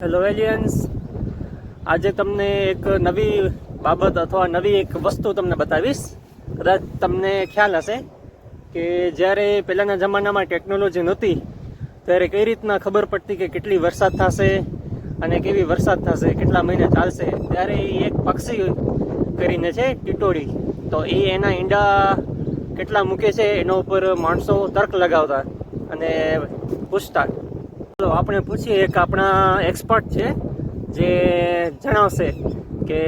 Hello aliens, આજે તમને એક નવી બાબત અથવા નવી એક વસ્તુ તમને બતાવીશ. કદાચ તમને ખ્યાલ હશે કે જ્યારે પહેલાંના જમાનામાં ટેકનોલોજી નહોતી ત્યારે કઈ રીતના ખબર પડતી કે કેટલી વરસાદ થશે અને કેવી વરસાદ થશે, કેટલા મહિના ચાલશે. ત્યારે એ એક પક્ષી કરીને છે ટીટોળી, તો એ એના ઈંડા કેટલા મૂકે છે એના ઉપર માણસો તર્ક લગાવતા અને પૂછતા. ચાલો આપણે પૂછીએ, એક આપણા એક્સપર્ટ છે જે જણાવશે કે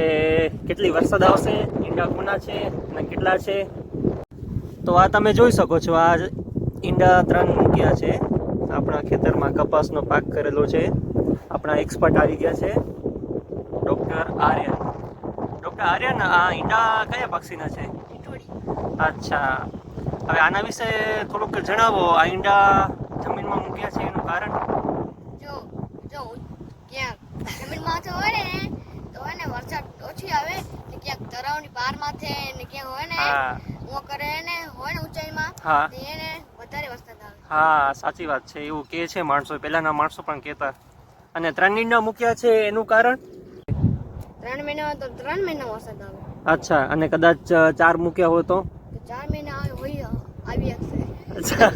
કેટલી વરસાદ આવશે, ઈંડા કોના છે અને કેટલા છે. તો આ તમે જોઈ શકો છો, આ ઈંડા 3 મૂક્યા છે આપણા ખેતરમાં. કપાસનો પાક કરેલો છે. આપણા એક્સપર્ટ આવી ગયા છે, ડૉક્ટર આર્યન. ડૉક્ટર આર્યન, આ ઈંડા કયા પક્ષીના છે? અચ્છા, હવે આના વિશે થોડુંક જણાવો. આ ઈંડા જમીનમાં મૂક્યા છે એનું કારણ? જો ક્યાંક જમીનમાં તો હોય ને તો હોય ને વરસાદ ઓછી આવે ને, ક્યાંક તળાવની પાર માથે ને ક્યાંક હોય ને હું કરે ને હોય ને ઊંચાઈમાં એને વધારે વરસાદ આવે. હા, સાચી વાત છે. એવું કહે છે માણસો, પહેલાના માણસો પણ કહેતા. અને 3 ઈંડા મૂક્યા છે એનું કારણ? 3 મહિના તો 3 મહિના વરસાદ આવે. અચ્છા, અને કદાચ 4 મૂક્યા હોય તો? 4 મહિના હોય આવી શકશે. અચ્છા